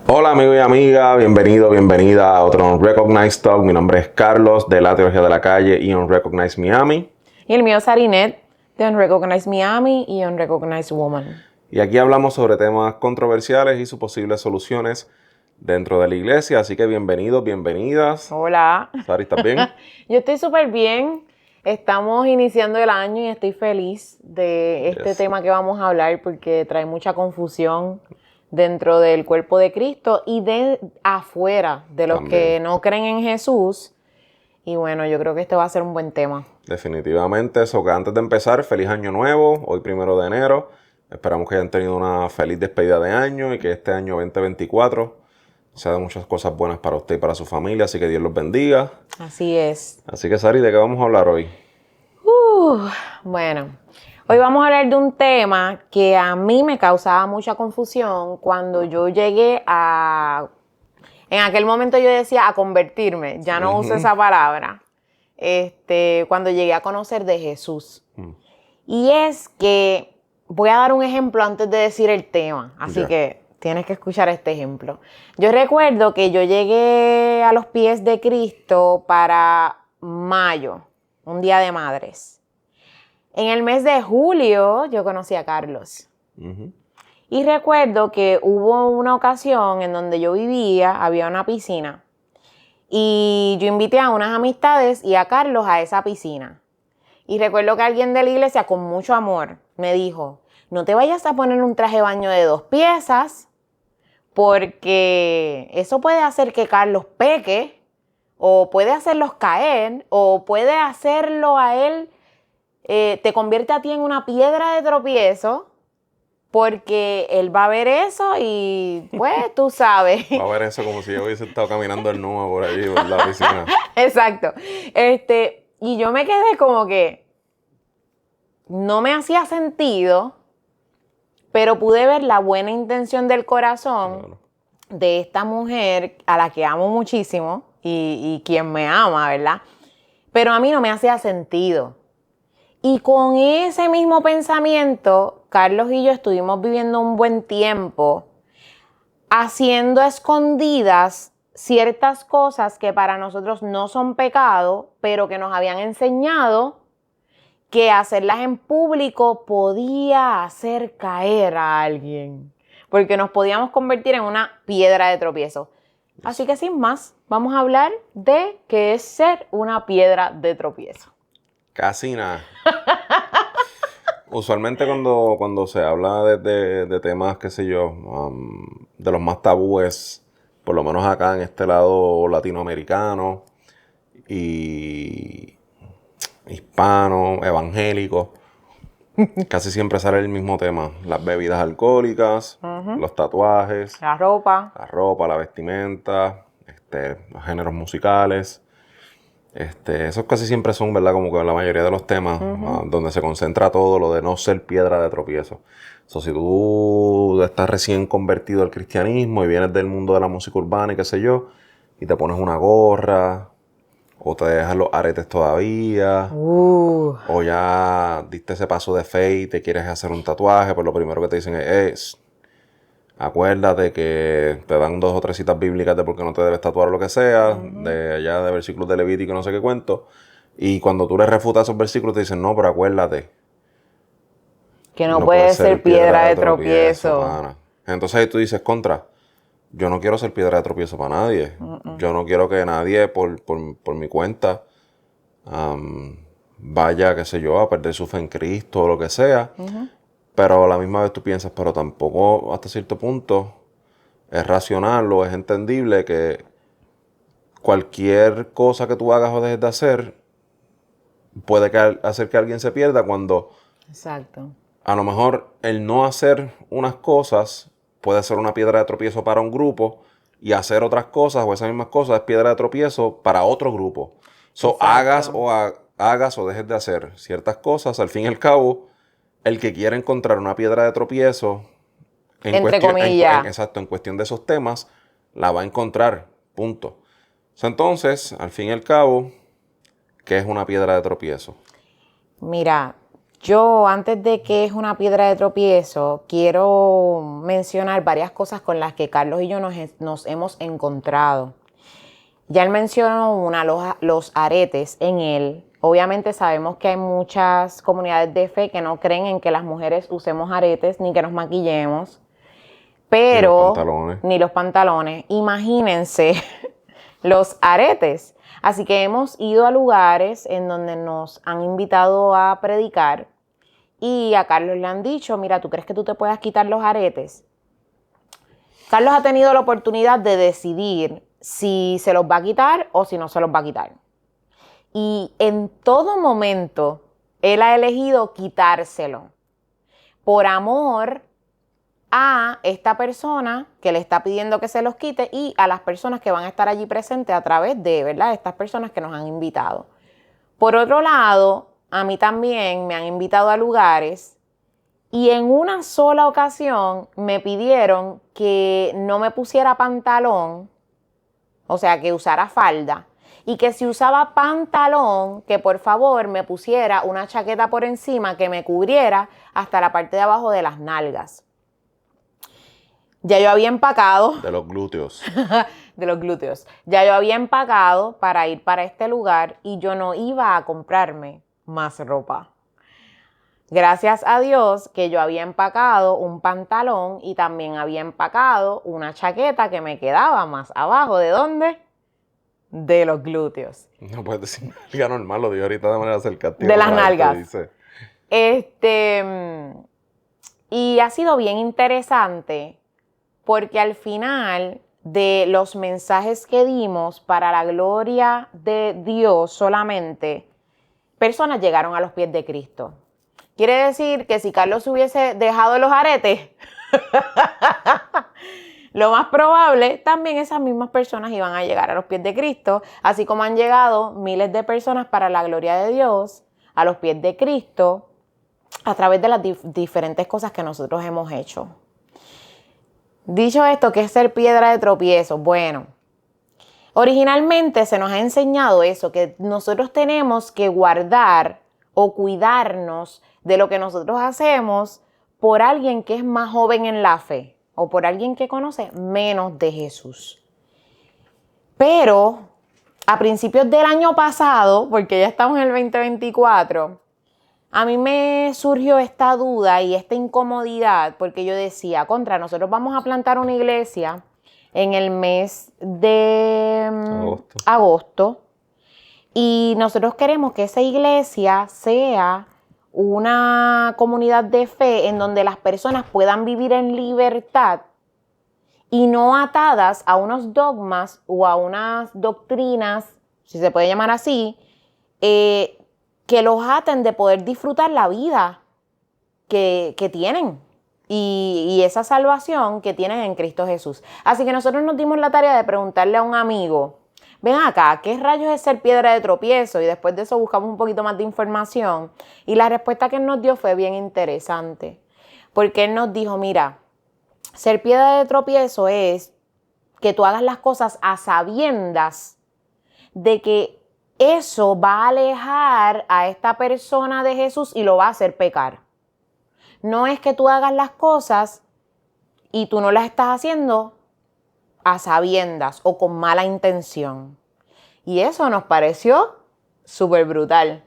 Hola amigo y amiga, bienvenido, bienvenida a otro Unrecognized Talk. Mi nombre es Carlos de la Teología de la Calle y Unrecognized Miami. Y el mío es Arinet, de Unrecognized Miami y Unrecognized Woman. Y aquí hablamos sobre temas controversiales y sus posibles soluciones dentro de la iglesia. Así que bienvenidos, bienvenidas. Hola. Sari, ¿estás bien? Yo estoy súper bien. Estamos iniciando el año y estoy feliz de este Yes. tema que vamos a hablar porque trae mucha confusión dentro del cuerpo de Cristo y de afuera, de los También. que no creen en Jesús. Y bueno, yo creo que este va a ser un buen tema. Definitivamente, eso que antes de empezar, feliz año nuevo, hoy 1 de enero. Esperamos que hayan tenido una feliz despedida de año y que este año 2024 sea de muchas cosas buenas para usted y para su familia, así que Dios los bendiga. Así es. Así que Sari, ¿de qué vamos a hablar hoy? Bueno, hoy vamos a hablar de un tema que a mí me causaba mucha confusión cuando yo llegué a... En aquel momento yo decía a convertirme, ya no uso esa palabra, cuando llegué a conocer de Jesús. Y es que, voy a dar un ejemplo antes de decir el tema, así Ya. que tienes que escuchar este ejemplo. Yo recuerdo que yo llegué a los pies de Cristo para mayo, un día de madres. En el mes de julio yo conocí a Carlos. Y recuerdo que hubo una ocasión en donde yo vivía, había una piscina. Y yo invité a unas amistades y a Carlos a esa piscina. Y recuerdo que alguien de la iglesia con mucho amor me dijo, no te vayas a poner un traje de baño de 2 piezas porque eso puede hacer que Carlos peque o puede hacerlos caer o puede hacerlo a él, te convierte a ti en una piedra de tropiezo porque él va a ver eso y pues tú sabes. Va a ver eso como si yo hubiese estado caminando el nube por allí, por la piscina. Exacto. Y yo me quedé como que no me hacía sentido, pero pude ver la buena intención del corazón Claro. de esta mujer a la que amo muchísimo y quien me ama, ¿verdad? Pero a mí no me hacía sentido. Y con ese mismo pensamiento, Carlos y yo estuvimos viviendo un buen tiempo haciendo a escondidas ciertas cosas que para nosotros no son pecado, pero que nos habían enseñado que hacerlas en público podía hacer caer a alguien, porque nos podíamos convertir en una piedra de tropiezo. Así que sin más, vamos a hablar de qué es ser una piedra de tropiezo. Casi nada. Usualmente cuando se habla de temas, qué sé yo, de los más tabúes, por lo menos acá en este lado latinoamericano y hispano, evangélico, casi siempre sale el mismo tema. Las bebidas alcohólicas, los tatuajes, La ropa. la ropa, la vestimenta, los géneros musicales. Esos casi siempre son, ¿verdad? Como que la mayoría de los temas donde se concentra todo lo de no ser piedra de tropiezo. Si tú estás recién convertido al cristianismo y vienes del mundo de la música urbana y qué sé yo, y te pones una gorra, o te dejas los aretes todavía, o ya diste ese paso de fe y te quieres hacer un tatuaje, pues lo primero que te dicen es acuérdate que te dan 2 o 3 citas bíblicas de por qué no te debes tatuar o lo que sea, de allá de versículos de Levítico y no sé qué cuento. Y cuando tú les refutas esos versículos te dicen, no, pero acuérdate. Que no puede ser piedra de tropiezo. Pana. Entonces ahí tú dices, contra, yo no quiero ser piedra de tropiezo para nadie. Yo no quiero que nadie por mi cuenta vaya, qué sé yo, a perder su fe en Cristo o lo que sea. Pero a la misma vez tú piensas, pero tampoco hasta cierto punto es racional o es entendible que cualquier cosa que tú hagas o dejes de hacer puede hacer que alguien se pierda cuando Exacto. a lo mejor el no hacer unas cosas puede ser una piedra de tropiezo para un grupo y hacer otras cosas o esas mismas cosas es piedra de tropiezo para otro grupo. Hagas o dejes de hacer ciertas cosas, al fin y al cabo, el que quiera encontrar una piedra de tropiezo Entre comillas. exacto, en cuestión de esos temas, la va a encontrar, punto. Entonces, al fin y al cabo, ¿qué es una piedra de tropiezo? Mira, Yo, antes de qué es una piedra de tropiezo, quiero mencionar varias cosas con las que Carlos y yo nos hemos encontrado. Ya él mencionó los aretes en él. Obviamente sabemos que hay muchas comunidades de fe que no creen en que las mujeres usemos aretes ni que nos maquillemos. Pero ni los pantalones. Imagínense los aretes. Así que hemos ido a lugares en donde nos han invitado a predicar y a Carlos le han dicho, mira, ¿tú crees que tú te puedas quitar los aretes? Carlos ha tenido la oportunidad de decidir si se los va a quitar o si no se los va a quitar. Y en todo momento él ha elegido quitárselo por amor a esta persona que le está pidiendo que se los quite y a las personas que van a estar allí presentes a través de, ¿verdad?, estas personas que nos han invitado. Por otro lado, a mí también me han invitado a lugares y en una sola ocasión me pidieron que no me pusiera pantalón, o sea, que usara falda, y que si usaba pantalón, que por favor me pusiera una chaqueta por encima que me cubriera hasta la parte de abajo de las nalgas. Ya yo había empacado. De los glúteos. De los glúteos. Ya yo había empacado para ir para este lugar y yo no iba a comprarme más ropa. Gracias a Dios que yo había empacado un pantalón y también había empacado una chaqueta que me quedaba más abajo. ¿De dónde? De los glúteos. No puedes decir nalga normal, lo digo ahorita de manera acercativa. De las nalgas. Y ha sido bien interesante porque al final de los mensajes que dimos para la gloria de Dios solamente, personas llegaron a los pies de Cristo. Quiere decir que si Carlos hubiese dejado los aretes, lo más probable, también esas mismas personas iban a llegar a los pies de Cristo, así como han llegado miles de personas para la gloria de Dios a los pies de Cristo a través de las diferentes cosas que nosotros hemos hecho. Dicho esto, ¿qué es ser piedra de tropiezo? Bueno, originalmente se nos ha enseñado eso, que nosotros tenemos que guardar o cuidarnos de lo que nosotros hacemos por alguien que es más joven en la fe o por alguien que conoce menos de Jesús. Pero a principios del año pasado, porque ya estamos en el 2024, a mí me surgió esta duda y esta incomodidad porque yo decía, nosotros vamos a plantar una iglesia en el mes de agosto y nosotros queremos que esa iglesia sea una comunidad de fe en donde las personas puedan vivir en libertad y no atadas a unos dogmas o a unas doctrinas, si se puede llamar así, que los aten de poder disfrutar la vida que tienen y esa salvación que tienen en Cristo Jesús. Así que nosotros nos dimos la tarea de preguntarle a un amigo, ven acá, ¿qué rayos es ser piedra de tropiezo? Y después de eso buscamos un poquito más de información y la respuesta que él nos dio fue bien interesante. Porque él nos dijo, mira, ser piedra de tropiezo es que tú hagas las cosas a sabiendas de que eso va a alejar a esta persona de Jesús y lo va a hacer pecar. No es que tú hagas las cosas y tú no las estás haciendo a sabiendas o con mala intención. Y eso nos pareció súper brutal.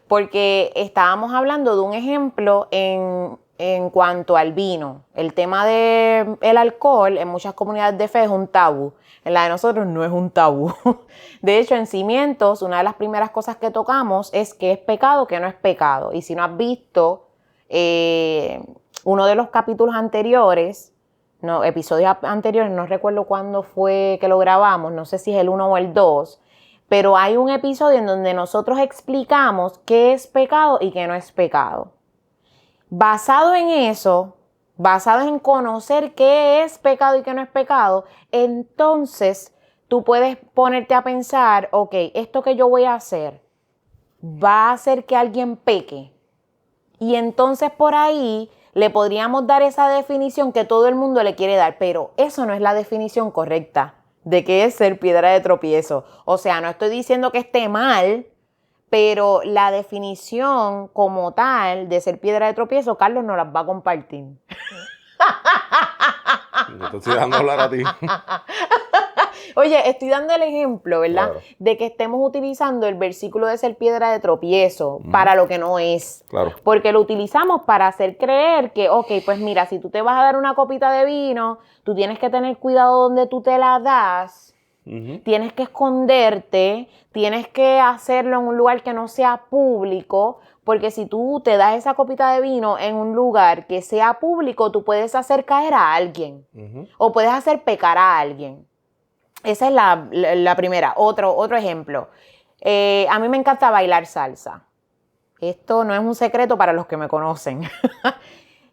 Porque estábamos hablando de un ejemplo en cuanto al vino. El tema del alcohol en muchas comunidades de fe es un tabú. En la de nosotros no es un tabú. De hecho, en Cimientos, una de las primeras cosas que tocamos es qué es pecado, qué no es pecado. Y si no has visto uno de los capítulos anteriores, episodios anteriores, no recuerdo cuándo fue que lo grabamos, no sé si es el 1 o el 2, pero hay un episodio en donde nosotros explicamos qué es pecado y qué no es pecado. Basado en eso, basado en conocer qué es pecado y qué no es pecado, entonces tú puedes ponerte a pensar, ok, esto que yo voy a hacer va a hacer que alguien peque. Y entonces por ahí le podríamos dar esa definición que todo el mundo le quiere dar, pero eso no es la definición correcta de qué es ser piedra de tropiezo. O sea, no estoy diciendo que esté mal, pero la definición como tal de ser piedra de tropiezo, Carlos nos las va a compartir. Yo te estoy dando a hablar a ti. Oye, estoy dando el ejemplo, ¿verdad? Claro. De que estemos utilizando el versículo de ser piedra de tropiezo para lo que no es. Claro. Porque lo utilizamos para hacer creer que, ok, pues mira, si tú te vas a dar una copita de vino, tú tienes que tener cuidado donde tú te la das. Tienes que esconderte, tienes que hacerlo en un lugar que no sea público, porque si tú te das esa copita de vino en un lugar que sea público, tú puedes hacer caer a alguien o puedes hacer pecar a alguien. Esa es la primera. Otro ejemplo. A mí me encanta bailar salsa. Esto no es un secreto para los que me conocen.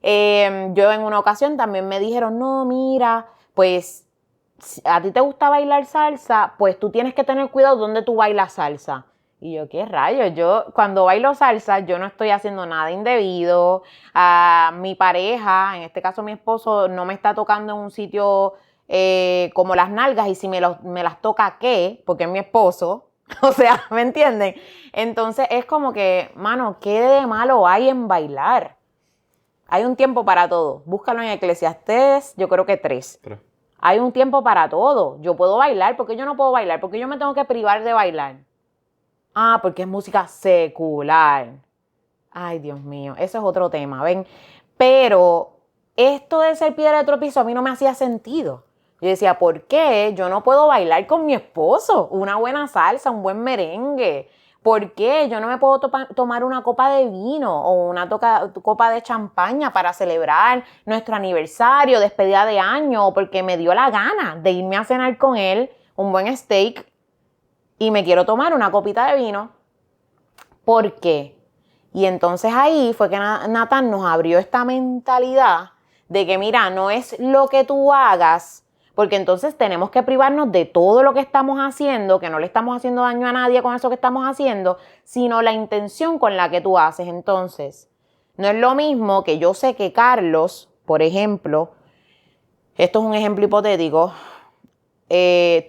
Yo en una ocasión también me dijeron, no, mira, pues si a ti te gusta bailar salsa, pues tú tienes que tener cuidado donde tú bailas salsa. Y yo, ¿qué rayos? Yo cuando bailo salsa, yo no estoy haciendo nada indebido. Mi pareja, en este caso mi esposo, no me está tocando en un sitio como las nalgas, y si me las toca, ¿qué? Porque es mi esposo. O sea, ¿me entienden? Entonces es como que, mano, ¿qué de malo hay en bailar? Hay un tiempo para todo. Búscalo en Eclesiastés, yo creo que 3. Hay un tiempo para todo. Yo puedo bailar. ¿Por qué yo no puedo bailar? ¿Por qué yo me tengo que privar de bailar? Ah, porque es música secular. Ay, Dios mío, eso es otro tema, ¿ven? Pero esto de ser piedra de tropiezo a mí no me hacía sentido. Yo decía, ¿por qué yo no puedo bailar con mi esposo? Una buena salsa, un buen merengue. ¿Por qué yo no me puedo tomar una copa de vino o una copa de champaña para celebrar nuestro aniversario, despedida de año, o porque me dio la gana de irme a cenar con él, un buen steak, y me quiero tomar una copita de vino? ¿Por qué? Y entonces ahí fue que Natán nos abrió esta mentalidad de que, mira, no es lo que tú hagas, porque entonces tenemos que privarnos de todo lo que estamos haciendo, que no le estamos haciendo daño a nadie con eso que estamos haciendo, sino la intención con la que tú haces. Entonces, no es lo mismo que yo sé que Carlos, por ejemplo, esto es un ejemplo hipotético,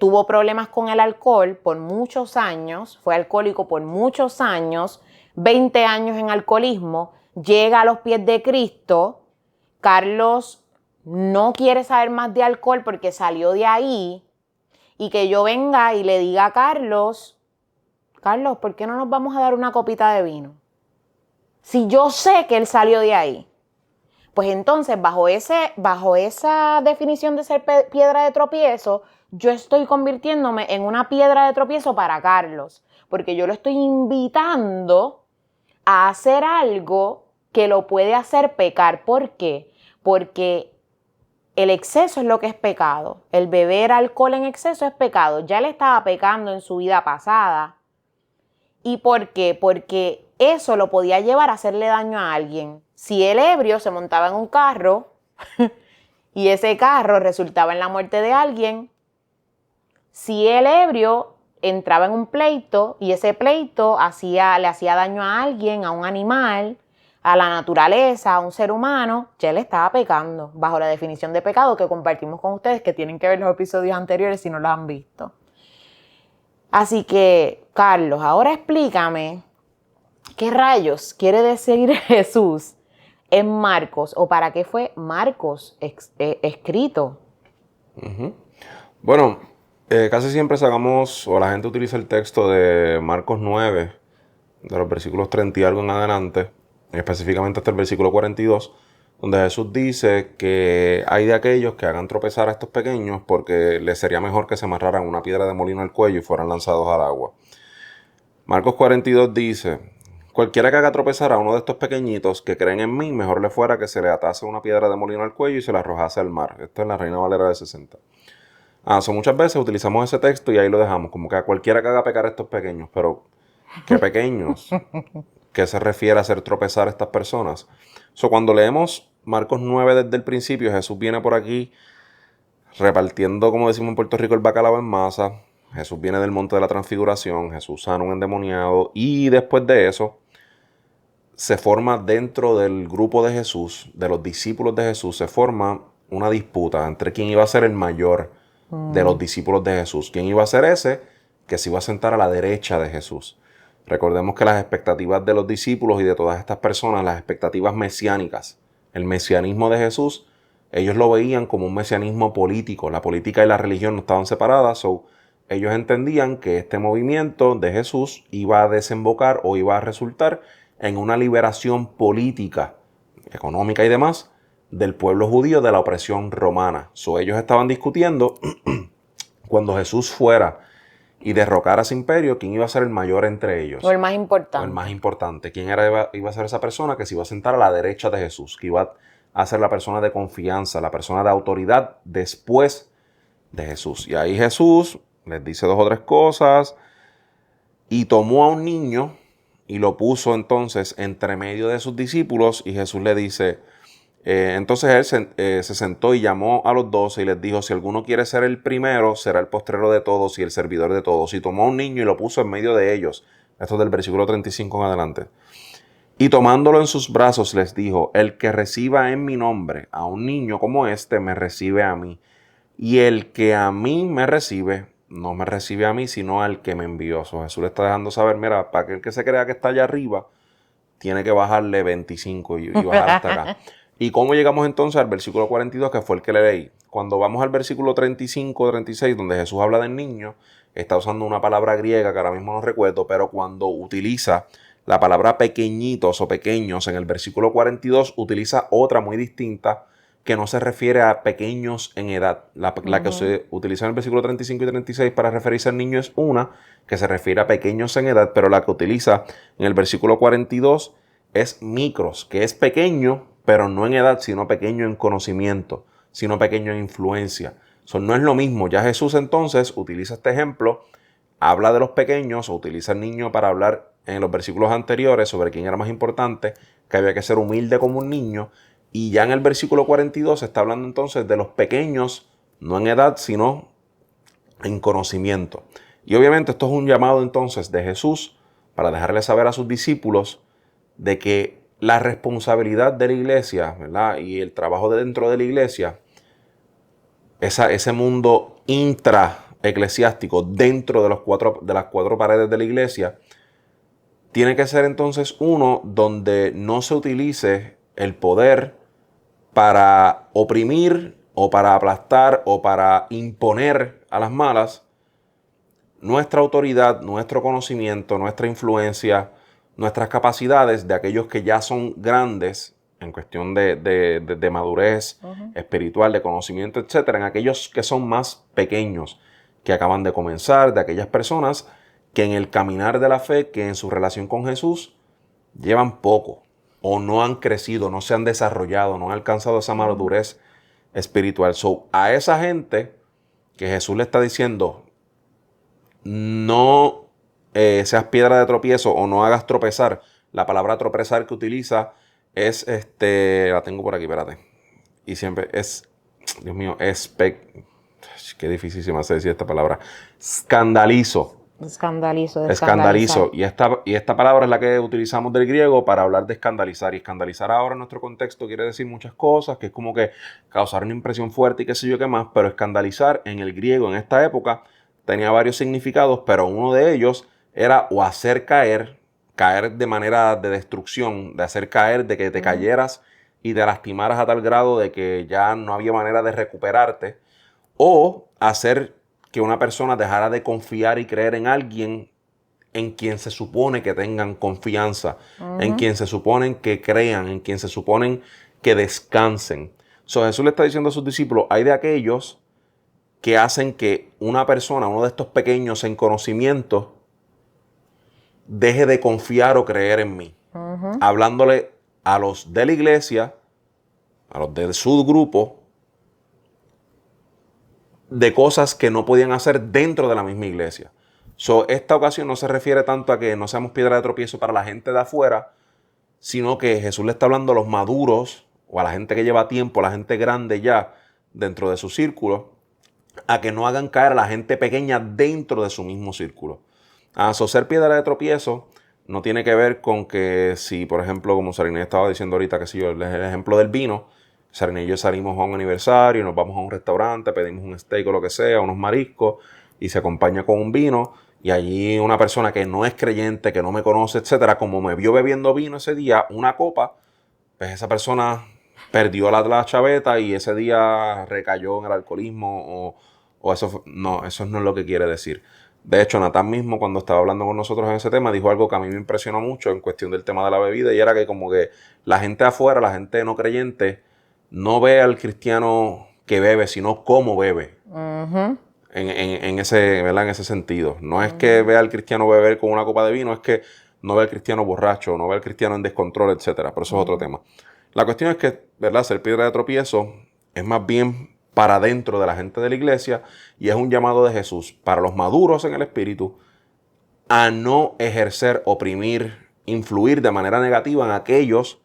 tuvo problemas con el alcohol por muchos años, fue alcohólico por muchos años, 20 años en alcoholismo, llega a los pies de Cristo. Carlos no quiere saber más de alcohol porque salió de ahí, y que yo venga y le diga a Carlos, ¿por qué no nos vamos a dar una copita de vino? Si yo sé que él salió de ahí. Pues entonces, bajo esa definición de ser piedra de tropiezo, yo estoy convirtiéndome en una piedra de tropiezo para Carlos, porque yo lo estoy invitando a hacer algo que lo puede hacer pecar. ¿Por qué? Porque el exceso es lo que es pecado. El beber alcohol en exceso es pecado. Ya él estaba pecando en su vida pasada. ¿Y por qué? Porque eso lo podía llevar a hacerle daño a alguien. Si el ebrio se montaba en un carro y ese carro resultaba en la muerte de alguien, si el ebrio entraba en un pleito y ese pleito le hacía daño a alguien, a un animal, a la naturaleza, a un ser humano, ya él estaba pecando, bajo la definición de pecado que compartimos con ustedes, que tienen que ver los episodios anteriores si no los han visto. Así que, Carlos, ahora explícame qué rayos quiere decir Jesús en Marcos, o para qué fue Marcos escrito. Bueno, casi siempre sacamos, o la gente utiliza el texto de Marcos 9, de los versículos 30 y algo en adelante, específicamente hasta el versículo 42, donde Jesús dice que hay de aquellos que hagan tropezar a estos pequeños porque les sería mejor que se amarraran una piedra de molino al cuello y fueran lanzados al agua. Marcos 42 dice, cualquiera que haga tropezar a uno de estos pequeñitos que creen en mí, mejor le fuera que se le atase una piedra de molino al cuello y se la arrojase al mar. Esto es la Reina Valera de 60. Muchas veces utilizamos ese texto y ahí lo dejamos, como que a cualquiera que haga pecar a estos pequeños, pero ¿qué pequeños? ¿Qué se refiere a hacer tropezar a estas personas? Cuando leemos Marcos 9 desde el principio, Jesús viene por aquí repartiendo, como decimos en Puerto Rico, el bacalao en masa. Jesús viene del monte de la transfiguración, Jesús sana un endemoniado, y después de eso se forma dentro del grupo de Jesús, de los discípulos de Jesús, se forma una disputa entre quién iba a ser el mayor de los discípulos de Jesús, quién iba a ser ese que se iba a sentar a la derecha de Jesús. Recordemos que las expectativas de los discípulos y de todas estas personas, las expectativas mesiánicas, el mesianismo de Jesús, ellos lo veían como un mesianismo político. La política y la religión no estaban separadas, ellos entendían que este movimiento de Jesús iba a desembocar o iba a resultar en una liberación política, económica y demás del pueblo judío de la opresión romana. Ellos estaban discutiendo cuando Jesús fuera y derrocara ese imperio, quién iba a ser el mayor entre ellos. O el más importante. O el más importante. ¿Quién iba a ser esa persona que se iba a sentar a la derecha de Jesús? Que iba a ser la persona de confianza, la persona de autoridad después de Jesús. Y ahí Jesús les dice 2 o 3 cosas y tomó a un niño y lo puso entonces entre medio de sus discípulos y Jesús le dice... entonces él se sentó y llamó a los 12 y les dijo, si alguno quiere ser el primero, será el postrero de todos y el servidor de todos. Y tomó a un niño y lo puso en medio de ellos. Esto es del versículo 35 en adelante. Y tomándolo en sus brazos les dijo, el que reciba en mi nombre a un niño como este, me recibe a mí. Y el que a mí me recibe, no me recibe a mí, sino al que me envió. Jesús le está dejando saber, mira, para aquel que se crea que está allá arriba, tiene que bajarle 25 y bajar hasta acá. ¿Y cómo llegamos entonces al versículo 42, que fue el que le leí? Cuando vamos al versículo 35, 36, donde Jesús habla del niño, está usando una palabra griega que ahora mismo no recuerdo, pero cuando utiliza la palabra pequeñitos o pequeños en el versículo 42, utiliza otra muy distinta que no se refiere a pequeños en edad. La que se utiliza en el versículo 35 y 36 para referirse al niño es una que se refiere a pequeños en edad, pero la que utiliza en el versículo 42 es micros, que es pequeño, pero no en edad, sino pequeño en conocimiento, sino pequeño en influencia. No es lo mismo. Ya Jesús entonces utiliza este ejemplo, habla de los pequeños o utiliza el niño para hablar en los versículos anteriores sobre quién era más importante, que había que ser humilde como un niño. Y ya en el versículo 42 está hablando entonces de los pequeños, no en edad, sino en conocimiento. Y obviamente esto es un llamado entonces de Jesús para dejarle saber a sus discípulos de que la responsabilidad de la iglesia, ¿verdad? Y el trabajo de dentro de la iglesia, ese mundo intraeclesiástico dentro de las cuatro paredes de la iglesia, tiene que ser entonces uno donde no se utilice el poder para oprimir o para aplastar o para imponer a las malas nuestra autoridad, nuestro conocimiento, nuestra influencia, nuestras capacidades de aquellos que ya son grandes en cuestión de madurez espiritual, de conocimiento, etcétera, en aquellos que son más pequeños, que acaban de comenzar, de aquellas personas que en el caminar de la fe, que en su relación con Jesús llevan poco o no han crecido, no se han desarrollado, no han alcanzado esa madurez espiritual. A esa gente que Jesús le está diciendo, no seas piedra de tropiezo o no hagas tropezar. La palabra tropezar que utiliza es, la tengo por aquí, espérate. Y siempre es, Dios mío, qué difícil se me hace decir esta palabra. Escandalizo. Y esta palabra es la que utilizamos del griego para hablar de escandalizar. Y escandalizar ahora en nuestro contexto quiere decir muchas cosas, que es como que causar una impresión fuerte y qué sé yo qué más. Pero escandalizar en el griego en esta época tenía varios significados, pero uno de ellos era o hacer caer de manera de destrucción, de hacer caer, de que te cayeras y te lastimaras a tal grado de que ya no había manera de recuperarte, o hacer que una persona dejara de confiar y creer en alguien en quien se supone que tengan confianza, en quien se suponen que crean, en quien se suponen que descansen. Jesús le está diciendo a sus discípulos, hay de aquellos que hacen que una persona, uno de estos pequeños en conocimiento, deje de confiar o creer en mí. Hablándole a los de la iglesia, a los de su grupo, de cosas que no podían hacer dentro de la misma iglesia. Esta ocasión no se refiere tanto a que no seamos piedra de tropiezo para la gente de afuera, sino que Jesús le está hablando a los maduros o a la gente que lleva tiempo, a la gente grande ya dentro de su círculo, a que no hagan caer a la gente pequeña dentro de su mismo círculo. Ser piedra de tropiezo no tiene que ver con que si, por ejemplo, como Sariné estaba diciendo ahorita, que si yo, el ejemplo del vino, Sariné y yo salimos a un aniversario, nos vamos a un restaurante, pedimos un steak o lo que sea, unos mariscos, y se acompaña con un vino, y allí una persona que no es creyente, que no me conoce, etcétera, como me vio bebiendo vino ese día, una copa, pues esa persona perdió la chaveta y ese día recayó en el alcoholismo o eso. No, eso no es lo que quiere decir. De hecho, Natán mismo, cuando estaba hablando con nosotros en ese tema, dijo algo que a mí me impresionó mucho en cuestión del tema de la bebida, y era que como que la gente afuera, la gente no creyente, no ve al cristiano que bebe, sino cómo bebe. Ujú. En ese, ¿verdad? En ese sentido. No es que vea al cristiano beber con una copa de vino, es que no ve al cristiano borracho, no ve al cristiano en descontrol, etcétera. Pero eso es otro tema. La cuestión es que, ¿verdad? Ser piedra de tropiezo es más bien para dentro de la gente de la iglesia, y es un llamado de Jesús para los maduros en el espíritu a no ejercer, oprimir, influir de manera negativa en aquellos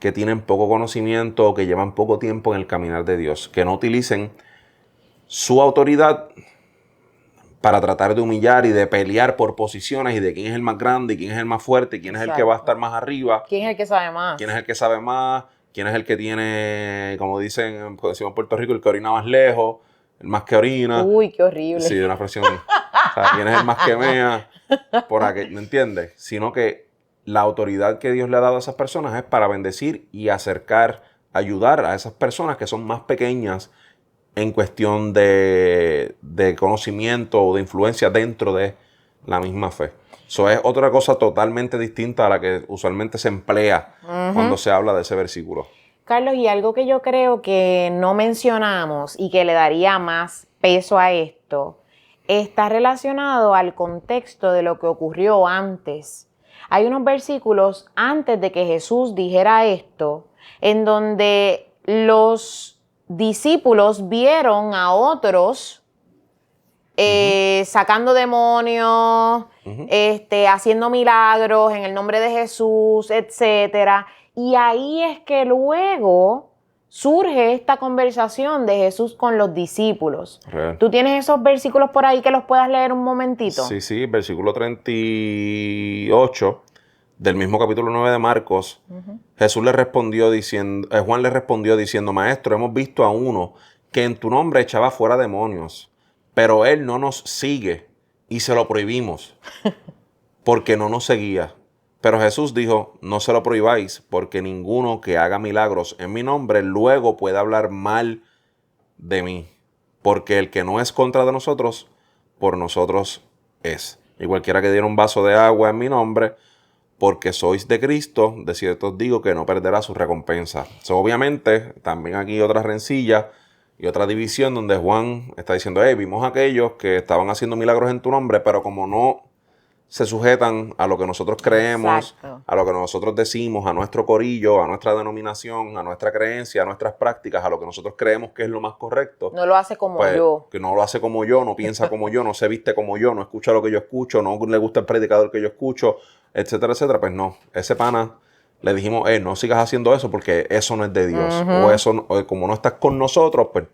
que tienen poco conocimiento o que llevan poco tiempo en el caminar de Dios. Que no utilicen su autoridad para tratar de humillar y de pelear por posiciones y de quién es el más grande y quién es el más fuerte y quién es el que va a estar más arriba. ¿Quién es el que sabe más? ¿Quién es el que sabe más? ¿Quién es el que tiene, como dicen, pues decimos en Puerto Rico, el que orina más lejos, el más que orina? Uy, qué horrible. Sí, una expresión. O sea, ¿quién es el más que mea? Por aquí, ¿me entiendes? Sino que la autoridad que Dios le ha dado a esas personas es para bendecir y acercar, ayudar a esas personas que son más pequeñas en cuestión de conocimiento o de influencia dentro de la misma fe. Eso es otra cosa totalmente distinta a la que usualmente se emplea cuando se habla de ese versículo. Carlos, y algo que yo creo que no mencionamos y que le daría más peso a esto, está relacionado al contexto de lo que ocurrió antes. Hay unos versículos antes de que Jesús dijera esto, en donde los discípulos vieron a otros sacando demonios, haciendo milagros en el nombre de Jesús, etcétera. Y ahí es que luego surge esta conversación de Jesús con los discípulos. Real. ¿Tú tienes esos versículos por ahí que los puedas leer un momentito? Sí, versículo 38 del mismo capítulo 9 de Marcos. Jesús le respondió diciendo, Juan le respondió diciendo: Maestro, hemos visto a uno que en tu nombre echaba fuera demonios, pero él no nos sigue y se lo prohibimos porque no nos seguía. Pero Jesús dijo: no se lo prohibáis, porque ninguno que haga milagros en mi nombre luego puede hablar mal de mí, porque el que no es contra de nosotros, por nosotros es. Y cualquiera que diera un vaso de agua en mi nombre, porque sois de Cristo, de cierto os digo que no perderá su recompensa. Obviamente, también aquí otra rencilla y otra división donde Juan está diciendo: vimos a aquellos que estaban haciendo milagros en tu nombre, pero como no se sujetan a lo que nosotros creemos, Exacto. a lo que nosotros decimos, a nuestro corillo, a nuestra denominación, a nuestra creencia, a nuestras prácticas, a lo que nosotros creemos que es lo más correcto. No lo hace como Pues, yo. que no lo hace como yo, no piensa como yo, no se viste como yo, no escucha lo que yo escucho, no le gusta el predicador que yo escucho, etcétera, etcétera. Pues no, ese pana le dijimos: no sigas haciendo eso porque eso no es de Dios. O eso, o como no estás con nosotros, pues.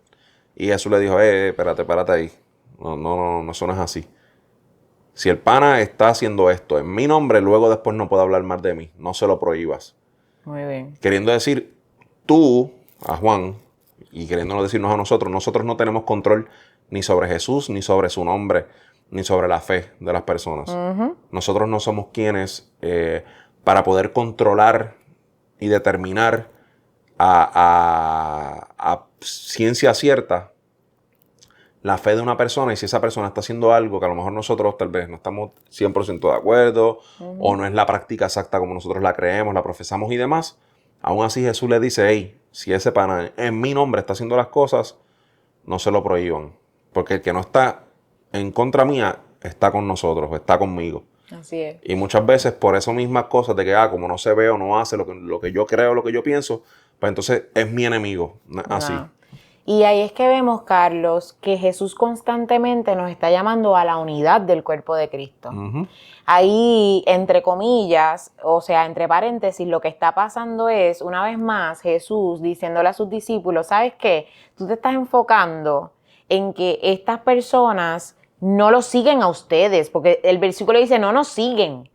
Y Jesús le dijo: espérate ahí. No, eso no es así. Si el pana está haciendo esto en mi nombre, luego después no puede hablar más de mí. No se lo prohíbas. Muy bien. Queriendo decir, tú, a Juan, y queriéndonos decirnos a nosotros no tenemos control ni sobre Jesús, ni sobre su nombre, ni sobre la fe de las personas. Nosotros no somos quienes para poder controlar y determinar a ciencia cierta la fe de una persona, y si esa persona está haciendo algo que a lo mejor nosotros tal vez no estamos 100% de acuerdo, o no es la práctica exacta como nosotros la creemos, la profesamos y demás, aún así Jesús le dice: si ese pana en mi nombre está haciendo las cosas, no se lo prohíban, porque el que no está en contra mía está con nosotros, está conmigo. Así es. Y muchas veces por esas mismas cosas de que como no se ve o no hace lo que yo creo, lo que yo pienso, pues entonces es mi enemigo, así. No. Y ahí es que vemos, Carlos, que Jesús constantemente nos está llamando a la unidad del cuerpo de Cristo. Ahí, entre comillas, o sea, entre paréntesis, lo que está pasando es, una vez más, Jesús diciéndole a sus discípulos: ¿sabes qué? Tú te estás enfocando en que estas personas no lo siguen a ustedes, porque el versículo dice: no nos siguen.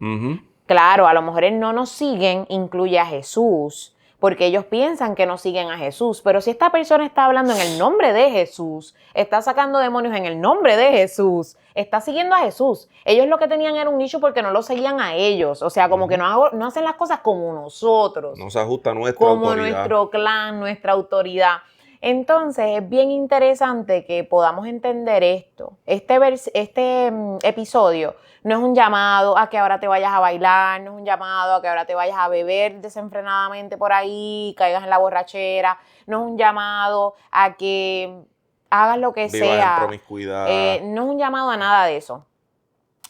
Claro, a lo mejor el no nos siguen incluye a Jesús, porque ellos piensan que no siguen a Jesús. Pero si esta persona está hablando en el nombre de Jesús, está sacando demonios en el nombre de Jesús, está siguiendo a Jesús. Ellos lo que tenían era un issue porque no lo seguían a ellos. O sea, como que no hacen las cosas como nosotros. No se ajusta a nuestra como autoridad. nuestro clan, nuestra autoridad. Entonces, es bien interesante que podamos entender esto. Este episodio no es un llamado a que ahora te vayas a bailar, no es un llamado a que ahora te vayas a beber desenfrenadamente por ahí, caigas en la borrachera, no es un llamado a que hagas lo que Vivas sea. en promiscuidad. No es un llamado a nada de eso.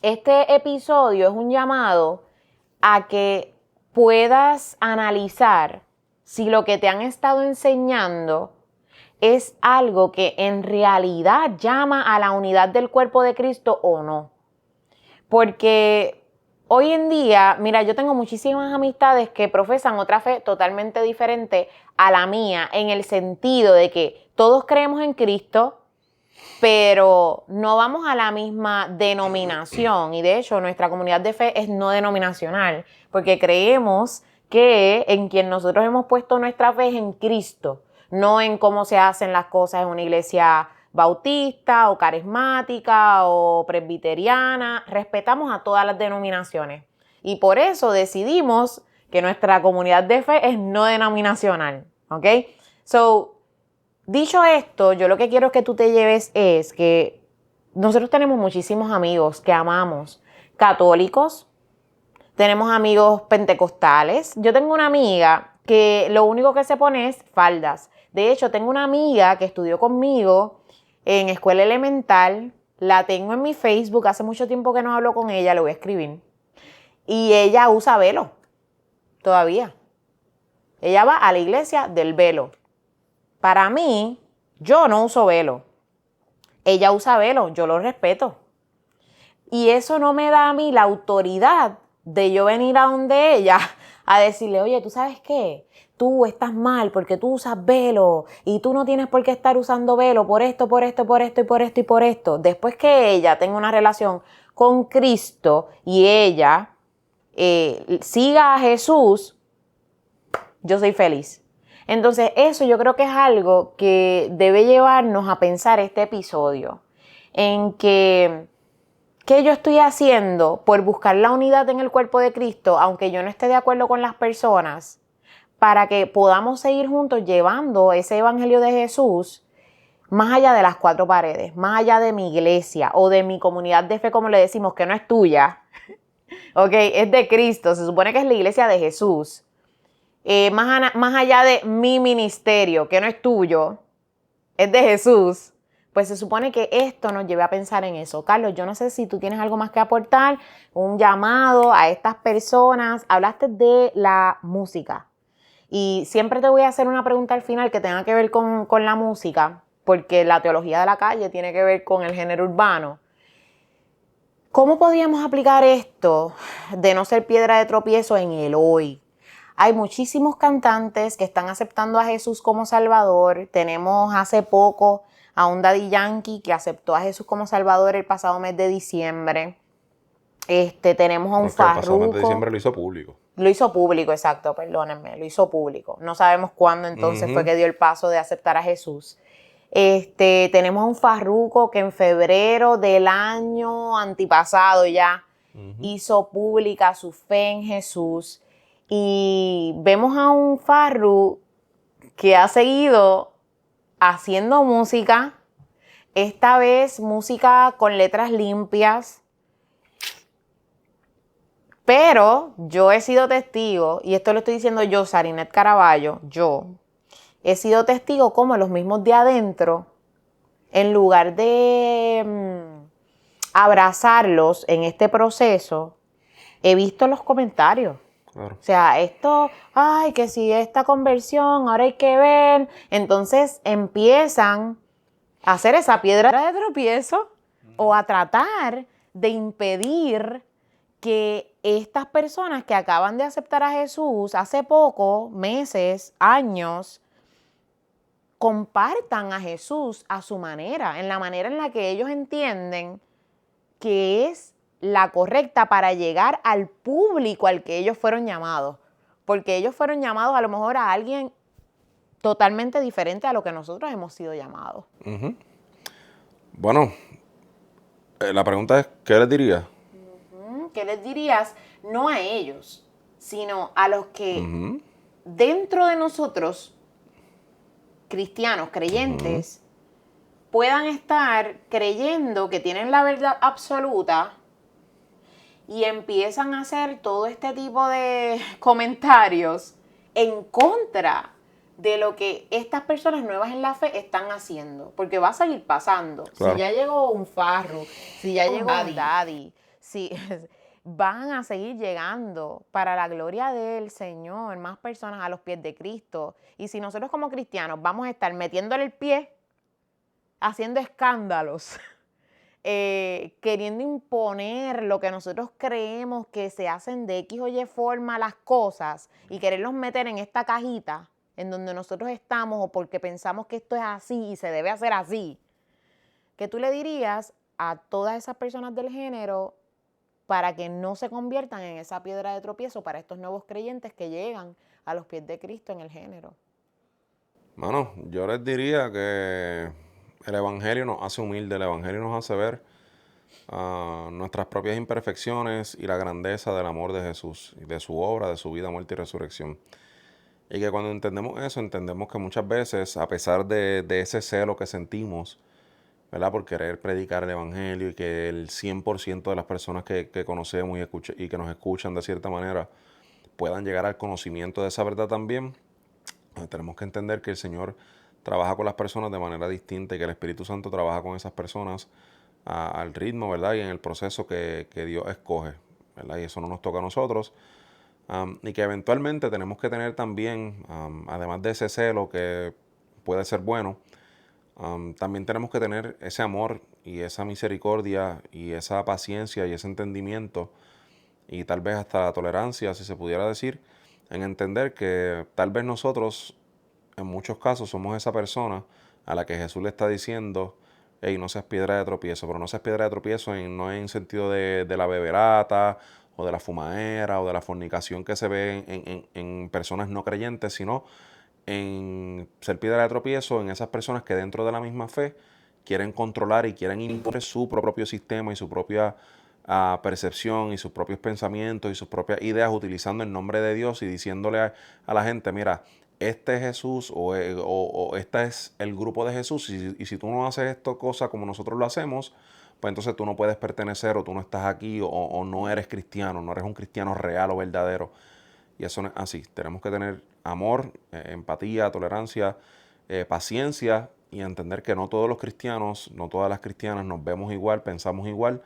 Este episodio es un llamado a que puedas analizar si lo que te han estado enseñando es algo que en realidad llama a la unidad del cuerpo de Cristo o no. Porque hoy en día, mira, yo tengo muchísimas amistades que profesan otra fe totalmente diferente a la mía, en el sentido de que todos creemos en Cristo, pero no vamos a la misma denominación. Y de hecho, nuestra comunidad de fe es no denominacional, porque creemos que en quien nosotros hemos puesto nuestra fe es en Cristo, no en cómo se hacen las cosas en una iglesia bautista o carismática o presbiteriana. Respetamos a todas las denominaciones. Y por eso decidimos que nuestra comunidad de fe es no denominacional. ¿Ok? So, dicho esto, yo lo que quiero que tú te lleves es que nosotros tenemos muchísimos amigos que amamos, católicos, tenemos amigos pentecostales. Yo tengo una amiga que lo único que se pone es faldas. De hecho, tengo una amiga que estudió conmigo en escuela elemental, la tengo en mi Facebook, hace mucho tiempo que no hablo con ella, le voy a escribir. Y ella usa velo, todavía. Ella va a la iglesia del velo. Para mí, yo no uso velo. Ella usa velo, yo lo respeto. Y eso no me da a mí la autoridad de yo venir a donde ella a decirle, oye, ¿tú sabes qué? Tú estás mal porque tú usas velo y tú no tienes por qué estar usando velo por esto, por esto, por esto y por esto y por esto. Después que ella tenga una relación con Cristo y ella siga a Jesús, yo soy feliz. Entonces, eso yo creo que es algo que debe llevarnos a pensar este episodio, en que ¿qué yo estoy haciendo por buscar la unidad en el cuerpo de Cristo, aunque yo no esté de acuerdo con las personas, para que podamos seguir juntos llevando ese evangelio de Jesús más allá de las cuatro paredes, más allá de mi iglesia o de mi comunidad de fe, como le decimos, que no es tuya, ¿ok? Es de Cristo, se supone que es la iglesia de Jesús. Más allá de mi ministerio, que no es tuyo, es de Jesús. Pues se supone que esto nos lleve a pensar en eso. Carlos, yo no sé si tú tienes algo más que aportar, un llamado a estas personas. Hablaste de la música. Y siempre te voy a hacer una pregunta al final que tenga que ver con la música, porque la teología de la calle tiene que ver con el género urbano. ¿Cómo podríamos aplicar esto de no ser piedra de tropiezo en el hoy? Hay muchísimos cantantes que están aceptando a Jesús como Salvador. Tenemos hace poco a un Daddy Yankee que aceptó a Jesús como Salvador el pasado mes de diciembre. Tenemos a un Farruko. El pasado mes de diciembre lo hizo público. Lo hizo público, exacto, perdónenme, lo hizo público. No sabemos cuándo entonces fue que dio el paso de aceptar a Jesús. Tenemos a un Farruko que en febrero del año antipasado ya hizo pública su fe en Jesús. Y vemos a un Farru que ha seguido haciendo música, esta vez música con letras limpias. Pero yo he sido testigo, y esto lo estoy diciendo yo, Sarinet Caraballo, yo he sido testigo como los mismos de adentro, en lugar de abrazarlos en este proceso, he visto los comentarios. Claro. O sea, esto, ay, que si esta conversión, ahora hay que ver. Entonces empiezan a hacer esa piedra de tropiezo o a tratar de impedir que estas personas que acaban de aceptar a Jesús hace poco, meses, años, compartan a Jesús a su manera, en la manera en la que ellos entienden que es la correcta para llegar al público al que ellos fueron llamados. porque ellos fueron llamados a lo mejor a alguien totalmente diferente a lo que nosotros hemos sido llamados. Bueno, la pregunta es, ¿qué les diría? ¿Qué les dirías? No a ellos, sino a los que dentro de nosotros, cristianos, creyentes, puedan estar creyendo que tienen la verdad absoluta y empiezan a hacer todo este tipo de comentarios en contra de lo que estas personas nuevas en la fe están haciendo, porque va a seguir pasando. Claro. Si ya llegó un Farru, si ya llegó un Daddy, si van a seguir llegando para la gloria del Señor, más personas a los pies de Cristo. Y si nosotros como cristianos vamos a estar metiéndole el pie, haciendo escándalos, queriendo imponer lo que nosotros creemos que se hacen de X o Y forma las cosas y quererlos meter en esta cajita en donde nosotros estamos o porque pensamos que esto es así y se debe hacer así, ¿qué tú le dirías a todas esas personas del género para que no se conviertan en esa piedra de tropiezo para estos nuevos creyentes que llegan a los pies de Cristo en el género? Mano, yo les diría que el Evangelio nos hace humildes, el Evangelio nos hace ver nuestras propias imperfecciones y la grandeza del amor de Jesús y de su obra, de su vida, muerte y resurrección. Y que cuando entendemos eso, entendemos que muchas veces, a pesar de ese celo que sentimos, ¿verdad? Por querer predicar el Evangelio y que el 100% de las personas que conocemos y que nos escuchan de cierta manera puedan llegar al conocimiento de esa verdad también, tenemos que entender que el Señor trabaja con las personas de manera distinta y que el Espíritu Santo trabaja con esas personas al ritmo, ¿verdad? Y en el proceso que Dios escoge, ¿verdad? Y eso no nos toca a nosotros. Y que eventualmente tenemos que tener también, además de ese celo que puede ser bueno, también tenemos que tener ese amor y esa misericordia y esa paciencia y ese entendimiento y tal vez hasta la tolerancia, si se pudiera decir, en entender que tal vez nosotros en muchos casos somos esa persona a la que Jesús le está diciendo, hey, no seas piedra de tropiezo, pero no seas piedra de tropiezo no en sentido de la beberata o de la fumadera o de la fornicación que se ve en personas no creyentes, sino en ser piedra de tropiezo en esas personas que dentro de la misma fe quieren controlar y quieren imponer su propio sistema y su propia percepción y sus propios pensamientos y sus propias ideas utilizando el nombre de Dios y diciéndole a la gente, mira, este es Jesús o este es el grupo de Jesús y si tú no haces esto cosa como nosotros lo hacemos, pues entonces tú no puedes pertenecer o tú no estás aquí o no eres cristiano, no eres un cristiano real o verdadero. Y eso no es así. Tenemos que tener amor, empatía, tolerancia, paciencia y entender que no todos los cristianos, no todas las cristianas nos vemos igual, pensamos igual.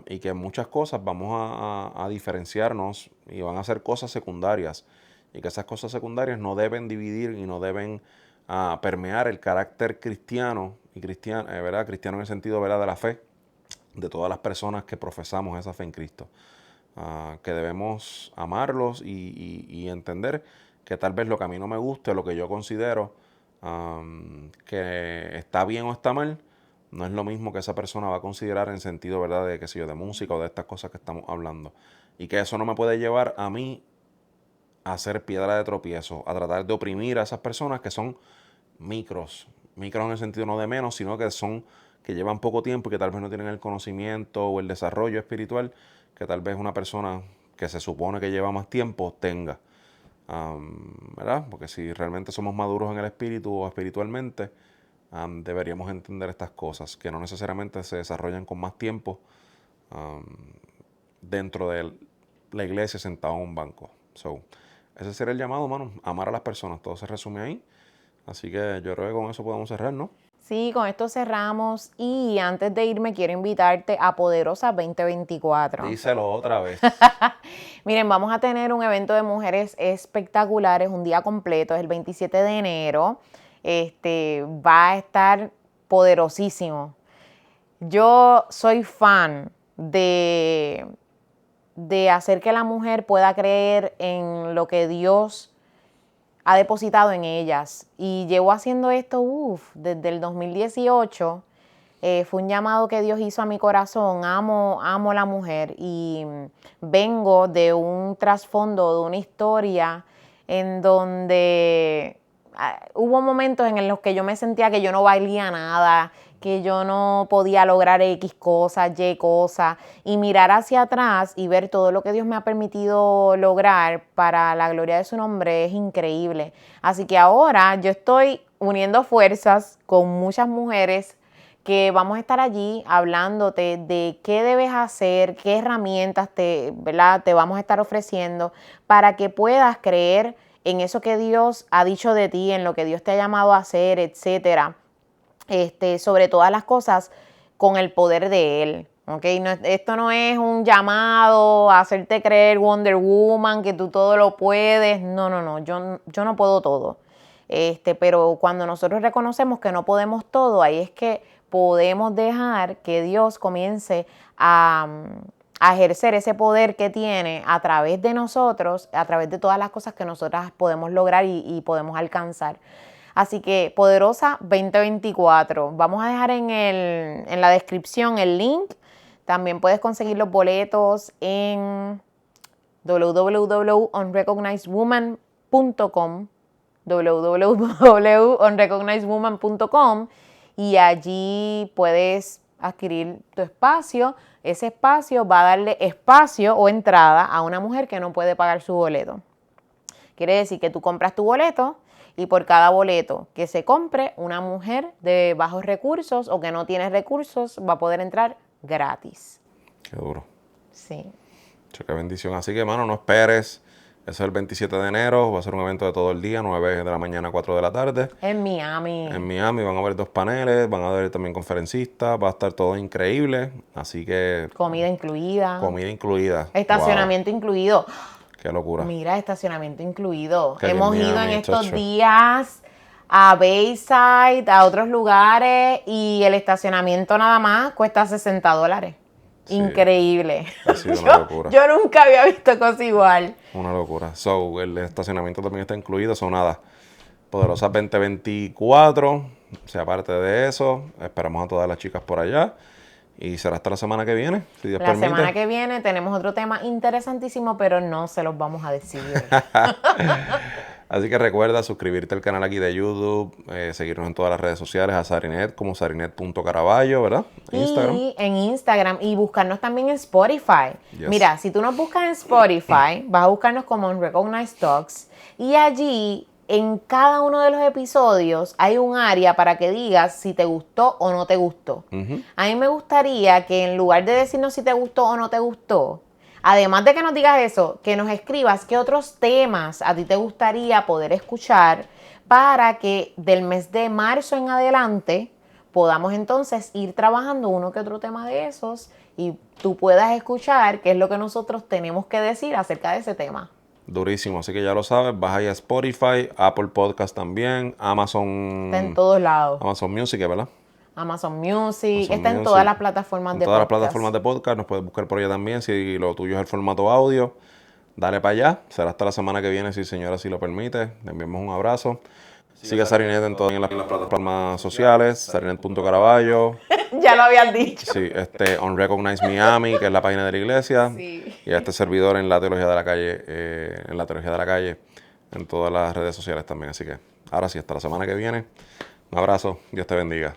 Y que en muchas cosas vamos a diferenciarnos y van a ser cosas secundarias y que esas cosas secundarias no deben dividir y no deben permear el carácter cristiano y cristiano, ¿verdad? Cristiano en el sentido, ¿verdad?, de la fe de todas las personas que profesamos esa fe en Cristo. Que debemos amarlos y entender que tal vez lo que a mí no me guste, lo que yo considero que está bien o está mal, no es lo mismo que esa persona va a considerar en sentido, ¿verdad?, de, qué sé yo, de música o de estas cosas que estamos hablando. Y que eso no me puede llevar a mí a ser piedra de tropiezo, a tratar de oprimir a esas personas que son micros en el sentido no de menos, sino que llevan poco tiempo y que tal vez no tienen el conocimiento o el desarrollo espiritual que tal vez una persona que se supone que lleva más tiempo tenga. ¿Verdad? Porque si realmente somos maduros en el espíritu o espiritualmente, deberíamos entender estas cosas, que no necesariamente se desarrollan con más tiempo dentro de la iglesia sentado en un banco. Ese sería el llamado, mano, amar a las personas. Todo se resume ahí. Así que yo creo que con eso podemos cerrar, ¿no? Sí, con esto cerramos y antes de irme quiero invitarte a Poderosa 2024. Díselo otra vez. Miren, vamos a tener un evento de mujeres espectaculares, un día completo, es el 27 de enero. Va a estar poderosísimo. Yo soy fan de hacer que la mujer pueda creer en lo que Dios ha depositado en ellas. Y llevo haciendo esto desde el 2018 Fue un llamado que Dios hizo a mi corazón. Amo la mujer y vengo de un trasfondo, de una historia en donde hubo momentos en los que yo me sentía que yo no valía nada, que yo no podía lograr X cosas, Y cosas, y mirar hacia atrás y ver todo lo que Dios me ha permitido lograr para la gloria de su nombre es increíble. Así que ahora yo estoy uniendo fuerzas con muchas mujeres que vamos a estar allí hablándote de qué debes hacer, qué herramientas ¿verdad? Te vamos a estar ofreciendo para que puedas creer en eso que Dios ha dicho de ti, en lo que Dios te ha llamado a hacer, etcétera. Sobre todas las cosas con el poder de Él. ¿Okay? Esto no es un llamado a hacerte creer Wonder Woman, que tú todo lo puedes. No, yo no puedo todo. Pero cuando nosotros reconocemos que no podemos todo, ahí es que podemos dejar que Dios comience a ejercer ese poder que tiene a través de nosotros, a través de todas las cosas que nosotras podemos lograr y podemos alcanzar. Así que Poderosa 2024. Vamos a dejar en la descripción el link. También puedes conseguir los boletos en www.unrecognizedwoman.com www.unrecognizedwoman.com y allí puedes adquirir tu espacio. Ese espacio va a darle espacio o entrada a una mujer que no puede pagar su boleto. Quiere decir que tú compras tu boleto y por cada boleto que se compre, una mujer de bajos recursos o que no tiene recursos va a poder entrar gratis. Qué duro. Sí. Qué bendición. Así que, hermano, no esperes. Ese es el 27 de enero. Va a ser un evento de todo el día, 9 de la mañana a 4 de la tarde. En Miami. En Miami van a haber 2 paneles, van a haber también conferencistas, va a estar todo increíble. Así que... Comida incluida. Comida incluida. Estacionamiento incluido. Qué locura. Mira, estacionamiento incluido. Qué Hemos bien, ido Miami, en estos chacho. días a Bayside, a otros lugares y el estacionamiento nada más cuesta $60. Sí. Increíble. Ha sido una locura. Yo nunca había visto cosa igual. Una locura. So, el estacionamiento también está incluido. Son nada. Poderosa 2024. O sea, aparte de eso, esperamos a todas las chicas por allá. Y será hasta la semana que viene, si Dios permite. La semana que viene tenemos otro tema interesantísimo, pero no se los vamos a decir. Así que recuerda suscribirte al canal aquí de YouTube, seguirnos en todas las redes sociales, a Sarinet como sarinet.caraballo, ¿verdad? Instagram. Y en Instagram y buscarnos también en Spotify. Yes. Mira, si tú nos buscas en Spotify, vas a buscarnos como Unrecognized Talks y allí en cada uno de los episodios hay un área para que digas si te gustó o no te gustó. A mí me gustaría que en lugar de decirnos si te gustó o no te gustó, además de que nos digas eso, que nos escribas qué otros temas a ti te gustaría poder escuchar para que del mes de marzo en adelante podamos entonces ir trabajando uno que otro tema de esos y tú puedas escuchar qué es lo que nosotros tenemos que decir acerca de ese tema. Durísimo, así que ya lo sabes, vas ahí a Spotify, Apple Podcast también, Amazon... Está en todos lados. Amazon Music, ¿verdad? Amazon Music, Amazon está en Music. todas las plataformas de podcast. En todas las plataformas de podcast, nos puedes buscar por allá también, si lo tuyo es el formato audio, dale para allá, será hasta la semana que viene, si el Señor así lo permite, le enviamos un abrazo. Sigue a Sarinet en todas las plataformas sociales, sarinet.caraballo. Ya lo habías dicho. Sí, Unrecognized Miami, que es la página de la iglesia. Sí. Y a este servidor en la teología de la calle, en todas las redes sociales también. Así que ahora sí, hasta la semana que viene. Un abrazo, Dios te bendiga.